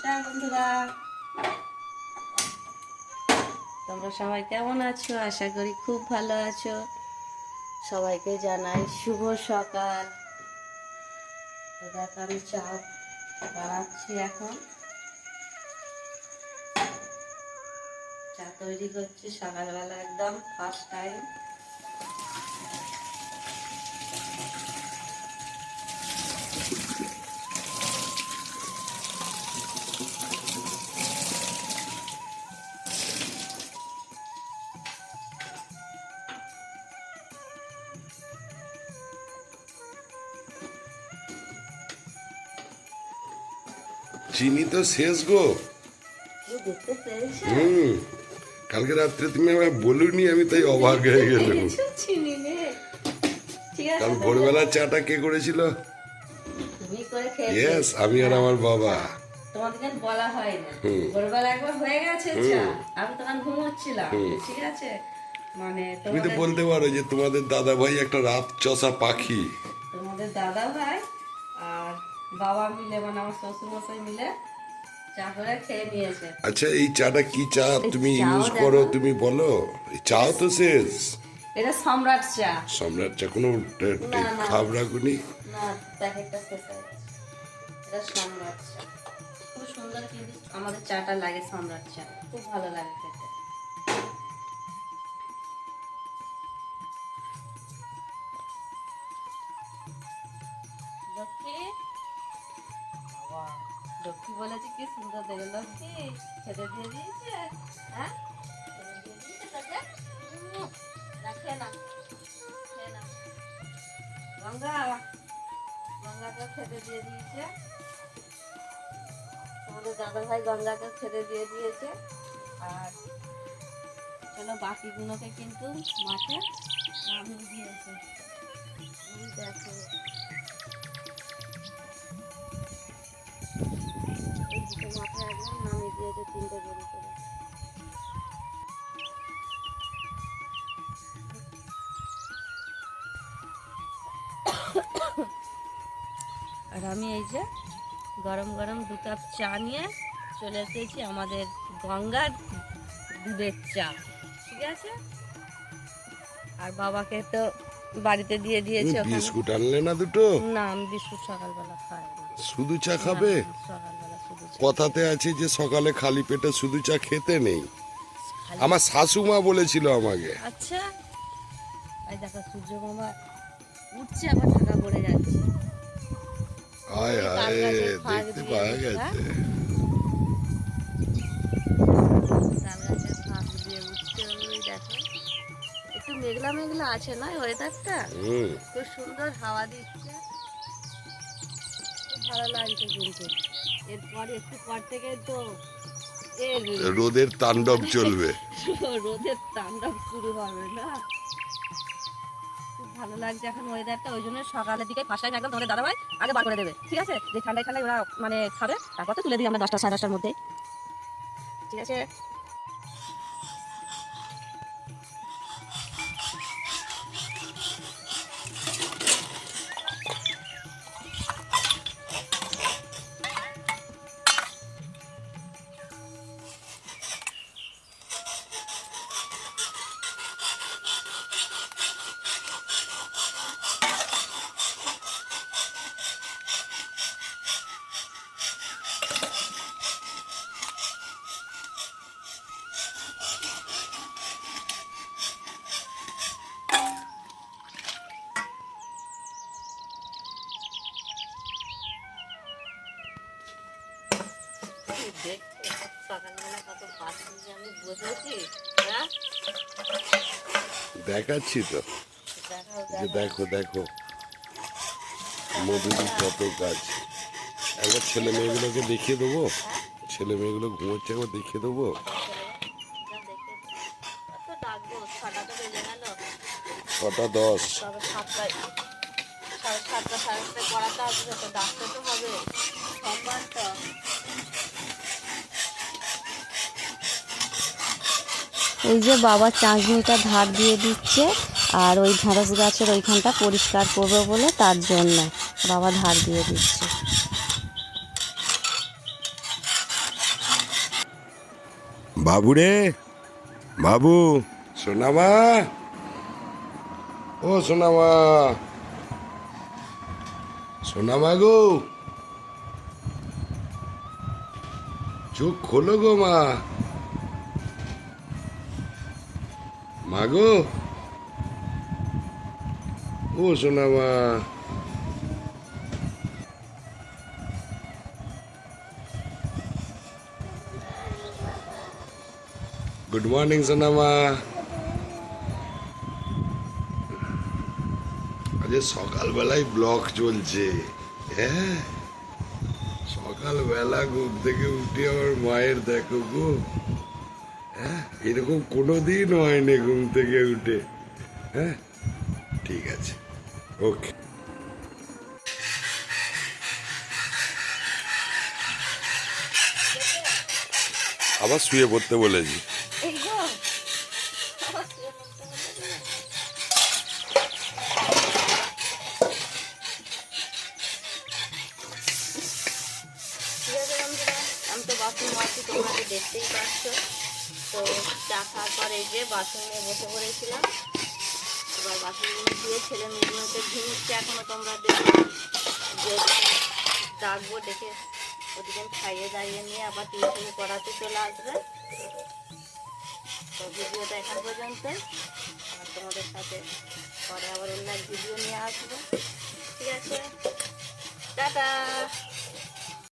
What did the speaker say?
নমস্কার বন্ধুরা, তোমরা সবাই কেমন আছো? আশা করি খুব ভালো আছো। সবাইকে জানাই শুভ সকাল। তো দেখো আমি চা বানাচ্ছি, এখন চা তৈরি করছি সকালবেলা, একদম ফার্স্ট টাইম। চিনি তো শেষ গো। দেখতে পেয়েছো? কালকে রাত্রে তুমি আমায় বলুনি, আমি তাই অবাক হয়ে গেলাম। চিনি নে, ঠিক আছে। কাল ভোরবেলা চাটা কে করেছিল? তুমি করে খেয়েছো? ইয়েস, আমি আর আমার বাবা। তোমাদেরকে বলা হয় না, ভোরবেলা একবার হয়ে গেছে চা, আমি তখন ঘুমোচ্ছিলাম, ঠিক আছে। মানে তুমি তো বলতে পারো যে তোমাদের দাদা ভাই একটা রাত চষা পাখি। তোমাদের দাদা ভাই আর বাবা মিলে, মানে আমার শ্বশুর মশাই মিলে চা করে খেয়ে নিয়েছে। আচ্ছা, এই চাটা কি চা তুমি চাও ইউজ দেখো। করো তুমি বলো। চাও তো শেষ। এটা সম্রাট চা। সম্রাট চা কোনো না। খাবরা গুনি? না, প্যাকেটটা শেষ হয়ে গেছে। এটা সম্রাট চা, খুব সুন্দর, কিন্তু আমাদের চাটা লাগে সম্রাট চা, খুব ভালো লাগে খেতে। লক্ষ্মী, বাবা লক্ষ্মী বলেছে কি সুন্দর দেখে। লক্ষ্মী খেতে দিয়ে দিয়েছে? হ্যাঁ, খেতে দিয়ে দিয়েছে তোকে? না, খেয়ে না, খেয়ে না। গঙ্গাকে খেতে দিয়ে দিয়েছে, আমাদের দাদা ভাই গঙ্গাকে খেতে দিয়ে দিয়েছে। আর চলো বাকিগুলোকে কিন্তু মাঠে নামিয়ে দিয়েছে। এই দেখো, এই দুটো মাঠে একদম নামিয়ে দিয়েছে, তিনটে গরু করে। আর আমি এই যে গরম গরম 2 কাপ চা নিয়ে চলে এসেছি, আমাদের গঙ্গার দুধের চা, ঠিক আছে। আর বাবাকে তো বাড়িতে দিয়ে দিয়েছে। বিস্কুট আনলে না দুটো? না, আমি বিস্কুট সকালবেলা খাই না। শুধু চা খাবে? সকালবেলা শুধু চা। কথাতে আছে যে সকালে খালি পেটে শুধু চা খেতে নেই। আমার শাশুমা বলেছিল আমাকে। আচ্ছা, এই দেখো সূর্য মামা উঠছে, আবার ঢাকা পড়ে যাচ্ছে। হায় ওই তাল হায়, গাছের ফাঁক দেখতে দিয়ে পাওয়া উঠছে, গেছে। তাল গাছের ফাঁক দিয়ে উঠছে। ওই দেখো, একটু মেঘলা মেঘলা আছে না ওয়েদারটা, খুব সুন্দর হাওয়া দিচ্ছে, খুব ভালো লাগছে। কিন্তু এরপর একটু পর থেকে তো এর রোদের তাণ্ডব চলবে। রোদের তাণ্ডব শুরু হবে না। খুব ভালো লাগছে এখন ওয়েদারটা, ওই জন্য সকালের দিকে ফার্স্ট টাইম একদম তোমাদের দাদা ভাই আগে বার করে দেবে, ঠিক আছে। যে ঠান্ডায় ঠান্ডায় ওরা মানে খাবে, তারপর তো তুলে দিই আমরা 10টা সাড়ে 10টার মধ্যে, ঠিক আছে। সকালবেলা কত বাসি আমি বসেছি, হ্যাঁ দেখাচ্ছি তো, যে দেখো দেখো মধুরি কত গাছ। একবার ছেলে মেয়েগুলোকে দেখিয়ে দেবো, ছেলে মেয়েগুলো ঘুমোচ্ছে, একবার দেখিয়ে দেবো। ডাকবো, 6টা তো বেজে গেল, 6টা 10। তবে 7টায়, 7:30 সাড়ে 7টায় পড়াতে আসবে, তো ডাকতে তো হবে, সোমবারটা। এই যে বাবা চাঁদনিটা ধার দিয়ে দিচ্ছে, আর ওই ঢেঁড়স গাছের ওইখানটা পরিষ্কার করবে বলে, তার জন্য বাবা ধার দিয়ে দিচ্ছে। বাবু রে, বাবু, সোনামা, ও সোনামা, সোনামা গো, চোখ খোলো গো মা, মা গো, ও সোনামা। গুড মর্নিং সোনামা। আজ সকালবেলায় ব্লক চলছে। হ্যাঁ, সকালবেলা ঘুম থেকে উঠে আমার মায়ের দেখো গো, হ্যাঁ, এরকম কোনোদিন হয়নি ঘুম থেকে উঠে। হ্যাঁ, ঠিক আছে, ওকে। আবার শুয়ে পড়তে বলেছি। এই গো, আমার শুয়ে পড়তে বলেছে। ঠিক আছে বন্ধুরা, আমি তো বাসন মাজছি, তোমরা তো দেখতেই পাচ্ছ। তো চা খাওয়ার পর এই যে বাসন নিয়ে বসে পড়েছিলাম। এবার বাসনগুলো ধুয়ে ছেলে মেয়েগুলোকে ঘুমোচ্ছে এখনো, তোমরা দেখো যে ডাকবো, ডেকে ওদিকে খাইয়ে দাইয়ে নিয়ে আবার টিউশনি পড়াতে চলে আসবে। তো ভিডিওটা এখান পর্যন্ত, আর তোমাদের সাথে পরে আবার অন্য এক ভিডিও নিয়ে আসবো। ঠিক আছে, টাটা।